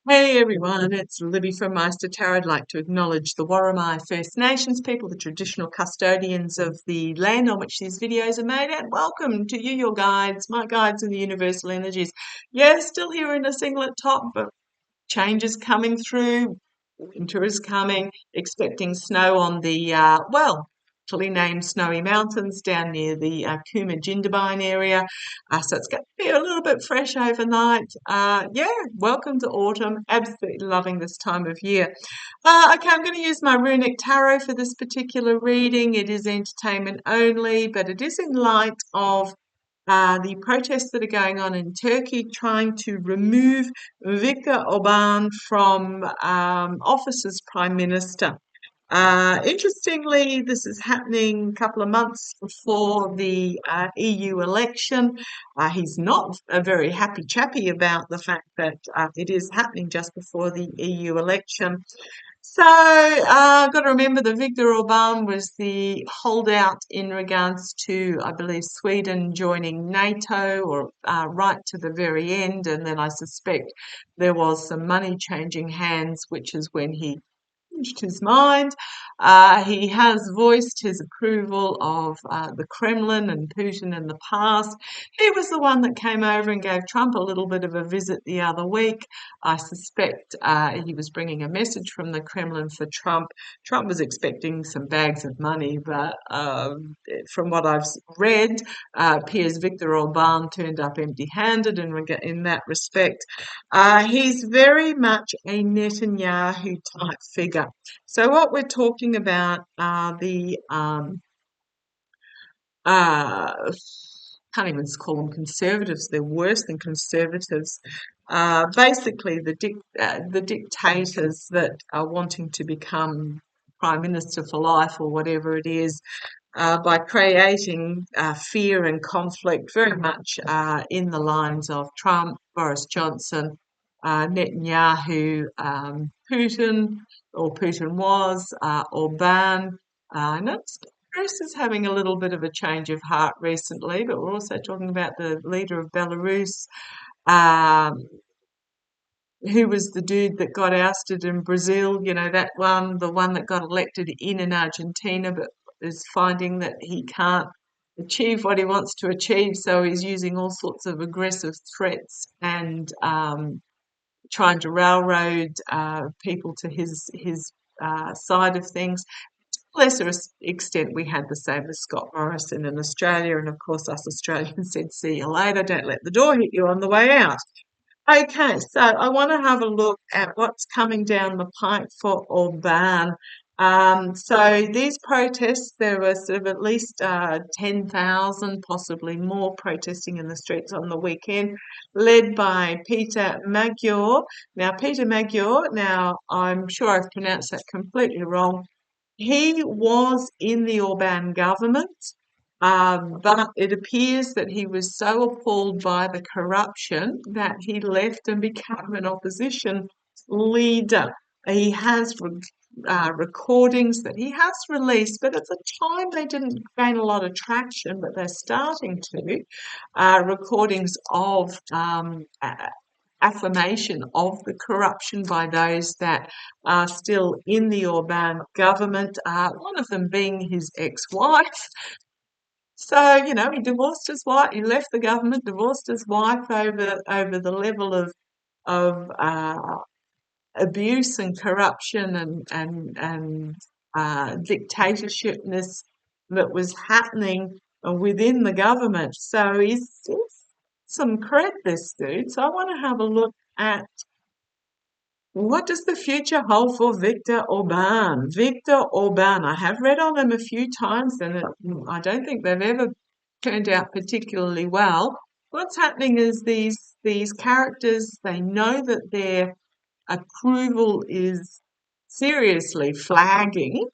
Hey everyone, it's Libby from maighstirtarot. I'd like to acknowledge the Worimi First Nations people, the traditional custodians of the land on which these videos are made, and welcome to you, your guides, my guides in the universal energies. Yeah, still here in a singlet top, but change is coming through. Winter is coming, expecting snow on the, actually named Snowy Mountains down near the Cooma Jindabyne area. So it's going to be a little bit fresh overnight. Yeah, welcome to autumn. Absolutely loving this time of year. Okay, I'm going to use my runic tarot for this particular reading. It is entertainment only, but it is in light of the protests that are going on in Turkey, trying to remove Viktor Orban from office as Prime Minister. Interestingly, this is happening a couple of months before the EU election. He's not a very happy chappy about the fact that it is happening just before the EU election. So, got to remember that Viktor Orban was the holdout in regards to, I believe, Sweden joining NATO or right to the very end. And then I suspect there was some money changing hands, which is when he changed his mind. He has voiced his approval of the Kremlin and Putin in the past. He was the one that came over and gave Trump a little bit of a visit the other week. I suspect he was bringing a message from the Kremlin for Trump. Trump was expecting some bags of money, but from what I've read, appears Viktor Orban turned up empty-handed in that respect. He's very much a Netanyahu type figure. So what we're talking about are the can't even call them conservatives. They're worse than conservatives. Basically, the dictators that are wanting to become prime minister for life or whatever it is, by creating fear and conflict, very much in the lines of Trump, Boris Johnson, Netanyahu, Putin, or Putin was, Orban. I noticed Greece is having a little bit of a change of heart recently, but we're also talking about the leader of Belarus, um, who was the dude that got ousted in Brazil, that one, the one that got elected in Argentina, but is finding that he can't achieve what he wants to achieve, so he's using all sorts of aggressive threats and trying to railroad people to his side of things. To a lesser extent, we had the same as Scott Morrison in Australia, and of course, us Australians said, "See you later. Don't let the door hit you on the way out." Okay, so I want to have a look at what's coming down the pipe for Orban. So these protests, there were sort of at least 10,000, possibly more, protesting in the streets on the weekend, led by Peter Magyar. Now, Peter Magyar, now I'm sure I've pronounced that completely wrong. He was in the Orban government, but it appears that he was so appalled by the corruption that he left and became an opposition leader. He has recordings that he has released, but at the time they didn't gain a lot of traction, but they're starting to. Recordings of affirmation of the corruption by those that are still in the Orban government, one of them being his ex-wife. So, he divorced his wife, he left the government, divorced his wife over the level of abuse and corruption and dictatorshipness that was happening within the government. So he's some cred, this dude. So I want to have a look at what does the future hold for Viktor Orban. Viktor Orban, I have read on them a few times, and I don't think they've ever turned out particularly well. What's happening is these characters, they know that their approval is seriously flagging.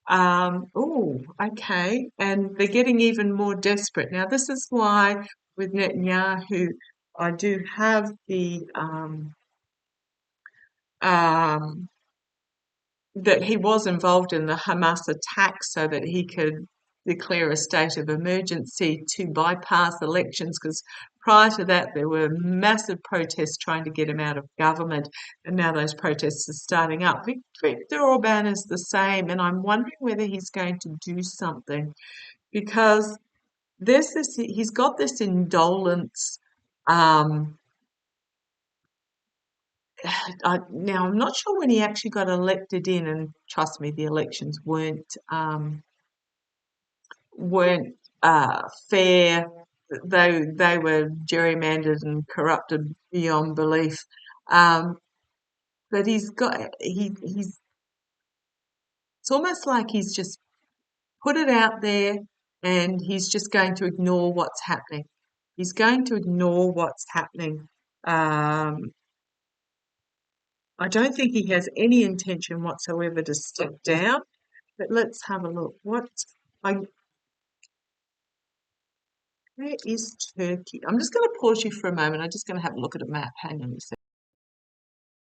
Oh, okay. And they're getting even more desperate. Now, this is why with Netanyahu, I do have the that he was involved in the Hamas attack so that he could declare a state of emergency to bypass elections, because prior to that there were massive protests trying to get him out of government, and now those protests are starting up. Viktor Orban is the same, and I'm wondering whether he's going to do something, because he's got this indolence. Now I'm not sure when he actually got elected in, and trust me, the elections weren't fair. They were gerrymandered and corrupted beyond belief. But he's it's almost like he's just put it out there and he's just going to ignore what's happening. He's going to ignore what's happening. I don't think he has any intention whatsoever to step down. But let's have a look. Where is Turkey? I'm just going to pause you for a moment. I'm just going to have a look at a map. Hang on a second.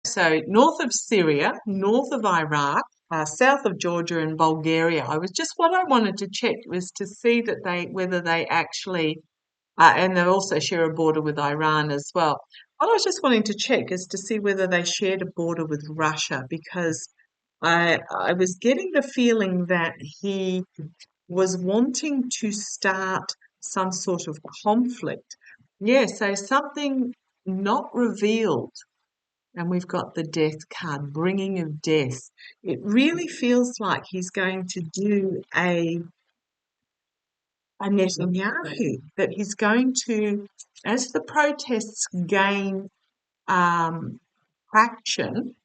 So north of Syria, north of Iraq, south of Georgia and Bulgaria. What I wanted to check was to see whether they actually, and they also share a border with Iran as well. What I was just wanting to check is to see whether they shared a border with Russia, because I was getting the feeling that he was wanting to start some sort of conflict. Yeah, so something not revealed. And we've got the death card, bringing of death. It really feels like he's going to do a Netanyahu, that he's going to, as the protests gain traction,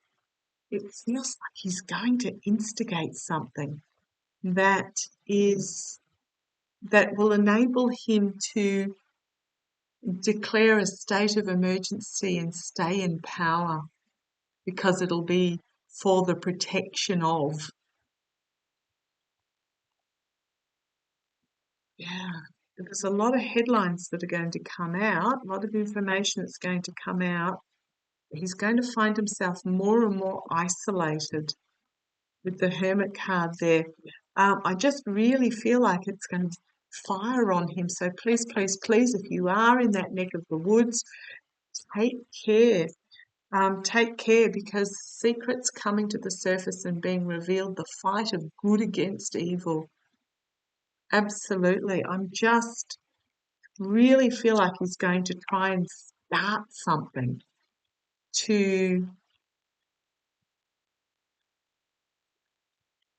it feels like he's going to instigate something that will enable him to declare a state of emergency and stay in power, because it'll be for the protection of. Yeah, there's a lot of headlines that are going to come out, a lot of information that's going to come out. He's going to find himself more and more isolated with the Hermit card there. I just really feel like it's going to fire on him. So please, please, please, if you are in that neck of the woods, take care. Take care, because secrets coming to the surface and being revealed, the fight of good against evil. Absolutely. I'm just really feel like he's going to try and start something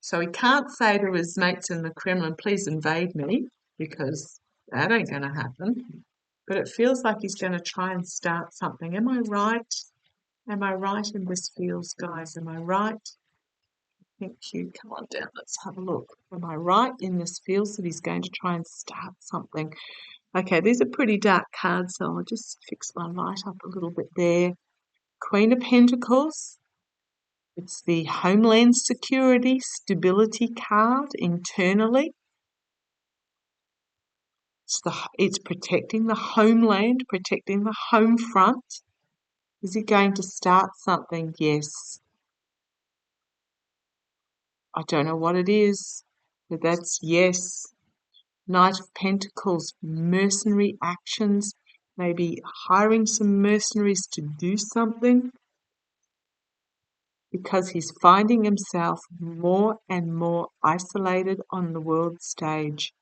so he can't say to his mates in the Kremlin, please invade me, because that ain't going to happen. But it feels like he's going to try and start something. Am I right? Am I right in this feels, guys? Am I right? Thank you. Come on down. Let's have a look. Am I right in this feels that he's going to try and start something? Okay, these are pretty dark cards, so I'll just fix my light up a little bit there. Queen of Pentacles. It's the Homeland Security Stability card internally. It's protecting the homeland, protecting the home front. Is he going to start something? Yes. I don't know what it is, but that's yes. Knight of Pentacles, mercenary actions, maybe hiring some mercenaries to do something, because he's finding himself more and more isolated on the world stage.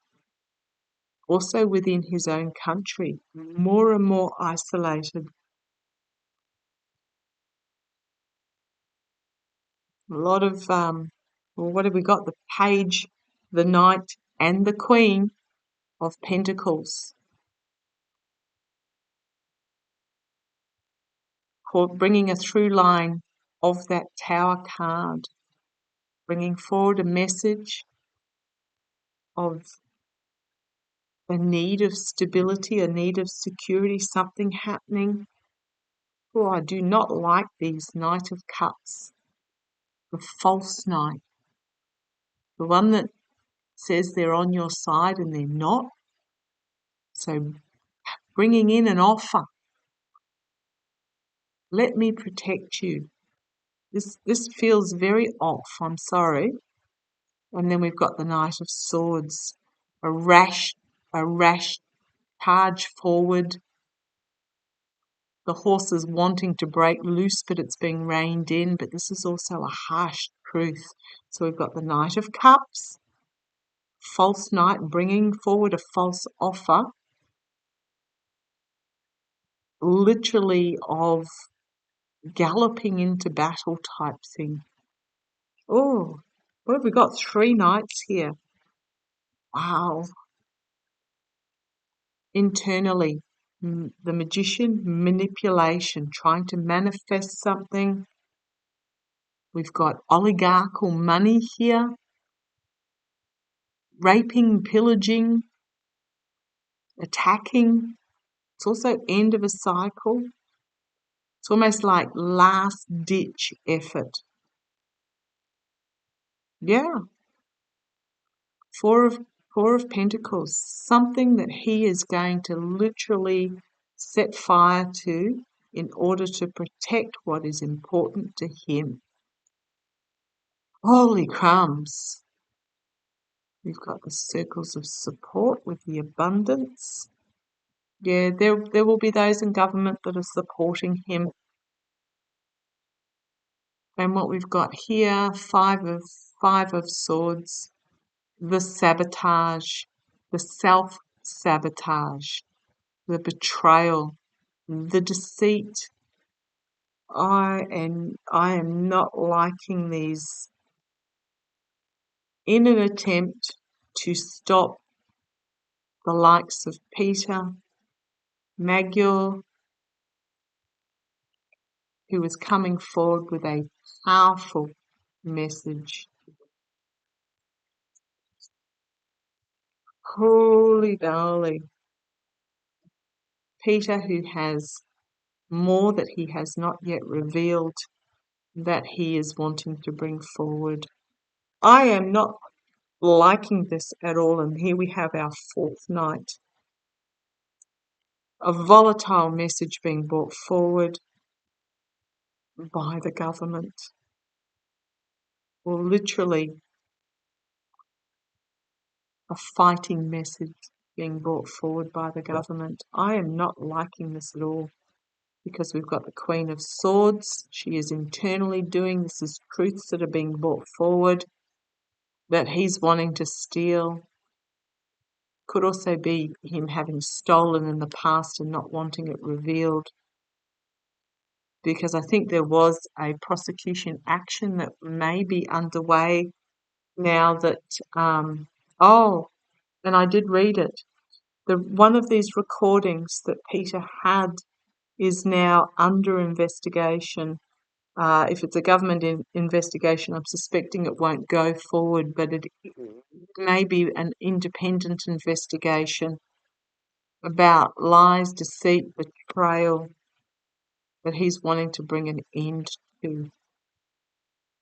Also within his own country, more and more isolated. A lot of, what have we got? The Page, the Knight, and the Queen of Pentacles. Bringing a through line of that Tower card. Bringing forward a message of a need of stability, a need of security, something happening. Oh, I do not like these Knight of Cups. The false knight. The one that says they're on your side and they're not. So bringing in an offer. Let me protect you. This feels very off, I'm sorry. And then we've got the Knight of Swords. a rash charge forward. The horse is wanting to break loose, but it's being reined in. But this is also a harsh truth. So we've got the Knight of Cups, false knight bringing forward a false offer, literally of galloping into battle type thing. Oh, what have we got? 3 knights here. Wow. Internally, the magician, manipulation, trying to manifest something. We've got oligarchical money here, raping, pillaging, attacking. It's also end of a cycle. It's almost like last ditch effort. Yeah, Four of Pentacles, something that he is going to literally set fire to in order to protect what is important to him. Holy crumbs. We've got the circles of support with the abundance. Yeah, there will be those in government that are supporting him. And what we've got here, five of swords, the sabotage, the self-sabotage, the betrayal, the deceit. I am not liking these in an attempt to stop the likes of Peter Magyar, who is coming forward with a powerful message. Holy dolly. Peter, who has more that he has not yet revealed that he is wanting to bring forward. I am not liking this at all, and here we have our 4th night. A volatile message being brought forward by the government, or literally a fighting message being brought forward by the government. I am not liking this at all, because we've got the Queen of Swords. She is internally doing this. Is truths that are being brought forward that he's wanting to steal. Could also be him having stolen in the past and not wanting it revealed, because I think there was a prosecution action that may be underway now that, and I did read it. One of these recordings that Peter had is now under investigation. If it's a government investigation, I'm suspecting it won't go forward, but it may be an independent investigation about lies, deceit, betrayal that he's wanting to bring an end to.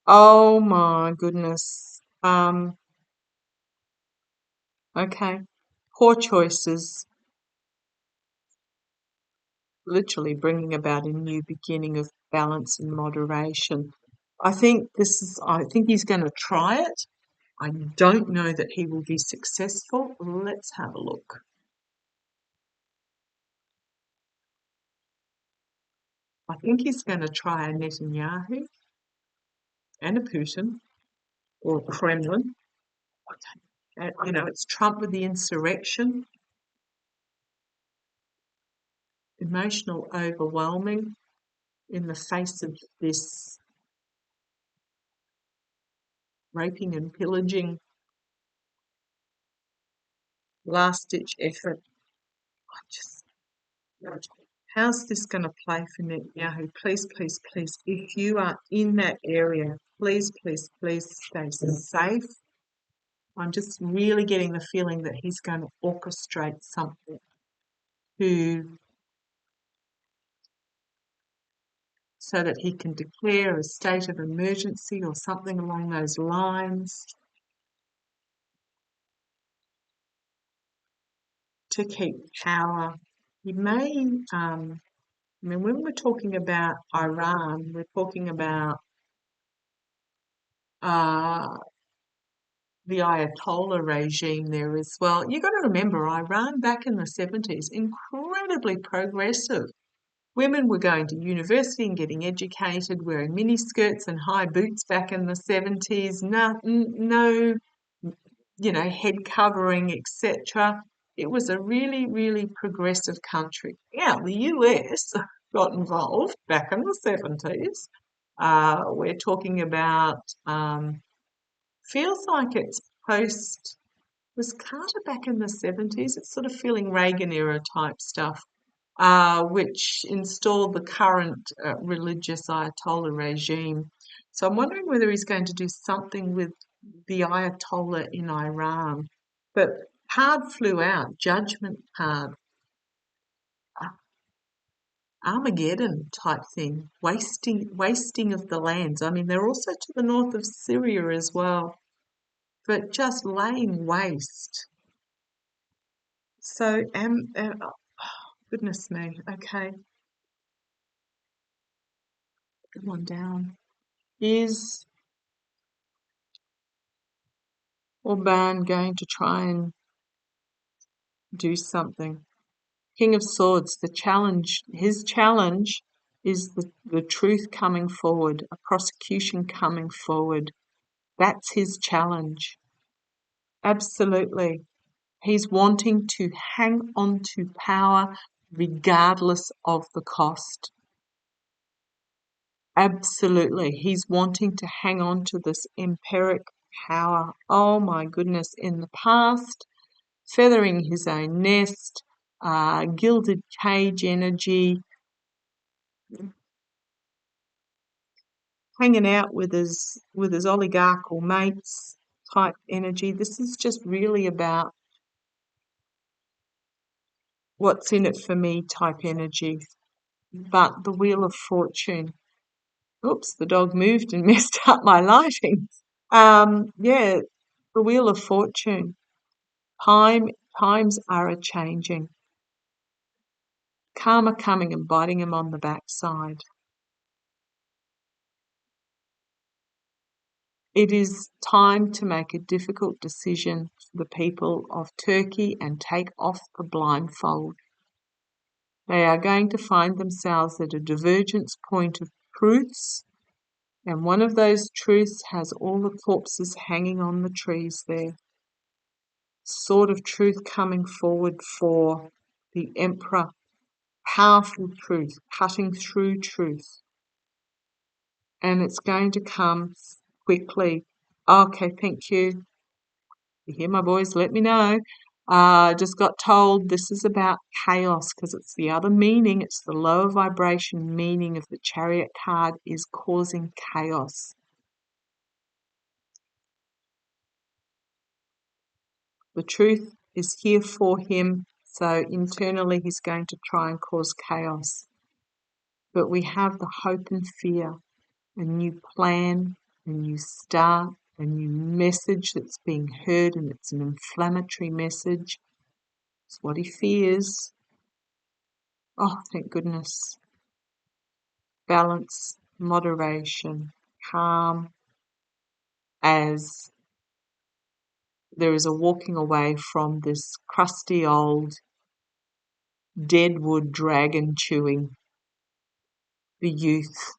Oh my goodness. Okay. Poor choices, literally bringing about a new beginning of balance and moderation. I think he's going to try it. I don't know that he will be successful. Let's have a look. I think he's going to try a Netanyahu and a Putin or a Kremlin. It's Trump with the insurrection. Emotional overwhelming in the face of this raping and pillaging, last-ditch effort. How's this going to play for Netanyahu? Please, please, please, if you are in that area, please, please, please stay safe. I'm just really getting the feeling that he's going to orchestrate something so that he can declare a state of emergency or something along those lines to keep power. He may, when we're talking about Iran, we're talking about the Ayatollah regime there as well. You've got to remember, Iran back in the 70s, incredibly progressive. Women were going to university and getting educated, wearing miniskirts and high boots back in the 70s. No, head covering, etc. It was a really, really progressive country. Yeah, the US got involved back in the 70s. We're talking about, feels like it's post, was Carter back in the 70s? It's sort of feeling Reagan era type stuff, which installed the current religious Ayatollah regime. So I'm wondering whether he's going to do something with the Ayatollah in Iran. But card flew out, judgment card, Armageddon type thing, wasting of the lands. I mean, they're also to the north of Syria as well, but just laying waste. So, goodness me. Okay, good one down. Is Orban going to try and do something? King of Swords, his challenge is the truth coming forward, a prosecution coming forward. That's his challenge. Absolutely. He's wanting to hang on to power regardless of the cost. Absolutely. He's wanting to hang on to this empiric power. Oh my goodness. In the past, feathering his own nest, gilded cage energy, hanging out with his oligarchical mates type energy. This is just really about what's in it for me type energy. But the Wheel of Fortune. Oops, the dog moved and messed up my lighting. Yeah, the Wheel of Fortune. Times are a changing. Karma coming and biting him on the backside. It is time to make a difficult decision for the people of Turkey and take off the blindfold. They are going to find themselves at a divergence point of truths, and one of those truths has all the corpses hanging on the trees there. Sword of truth coming forward for the Emperor. Powerful truth, cutting through truth. And it's going to come quickly. Okay, thank you. You hear my boys, let me know. Just got told this is about chaos because it's the other meaning. It's the lower vibration meaning of the Chariot card is causing chaos. The truth is here for him, so internally he's going to try and cause chaos. But we have the hope and fear, a new plan, a new start, a new message that's being heard, and it's an inflammatory message. It's what he fears. Oh, thank goodness. Balance, moderation, calm, as there is a walking away from this crusty old deadwood dragon chewing. The youth,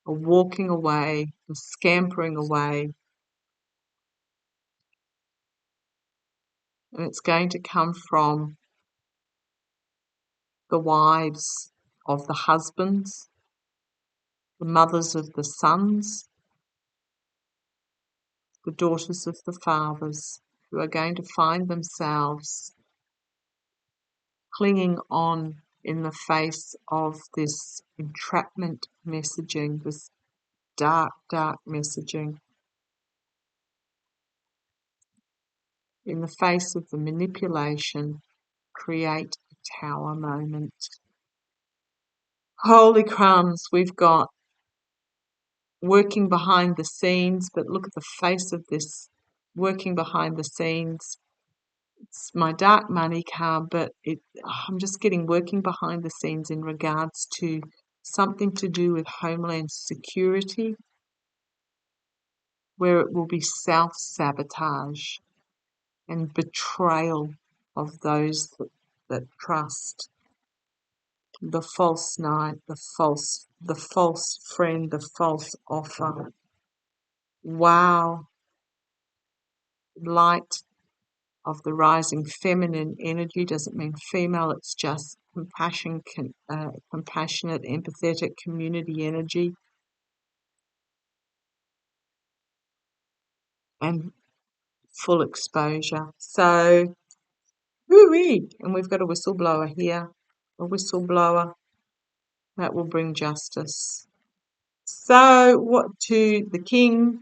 a walking away, a scampering away, and it's going to come from the wives of the husbands, the mothers of the sons, the daughters of the fathers, who are going to find themselves clinging on in the face of this entrapment messaging, this dark, dark messaging, in the face of the manipulation, create a tower moment. Holy crumbs, we've got working behind the scenes, but look at the face of this working behind the scenes. It's my dark money card, but I'm just getting working behind the scenes in regards to something to do with Homeland Security. where it will be self-sabotage and betrayal of those that trust. The false knight, the false friend, the false offer. Wow. Light of the rising feminine energy doesn't mean female, it's just compassionate, empathetic community energy. And full exposure. So, woo-wee, and we've got a whistleblower here, a whistleblower that will bring justice. So, what to the King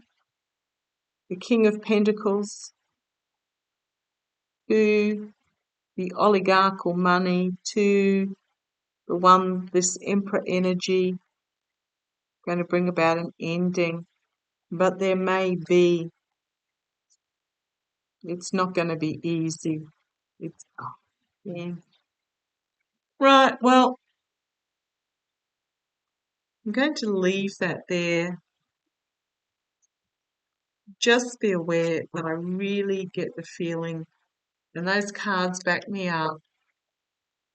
of Pentacles, to the oligarchical money, to the one, this Emperor energy, going to bring about an ending. But there may be, it's not going to be easy. It's, yeah. Right, well, I'm going to leave that there. Just be aware that I really get the feeling, and those cards back me up,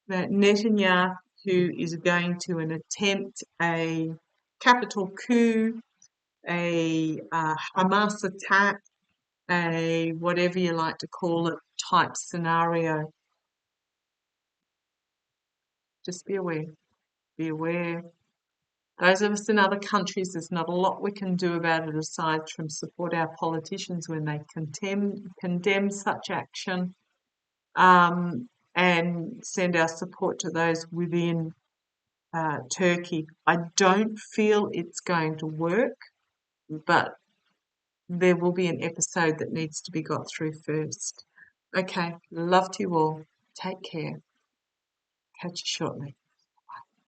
that Netanyahu is going to attempt a capital coup, a Hamas attack, a whatever you like to call it type scenario. Just be aware. Be aware. Those of us in other countries, there's not a lot we can do about it aside from support our politicians when they condemn such action, and send our support to those within Turkey. I don't feel it's going to work, but there will be an episode that needs to be got through first. Okay, love to you all. Take care. Catch you shortly.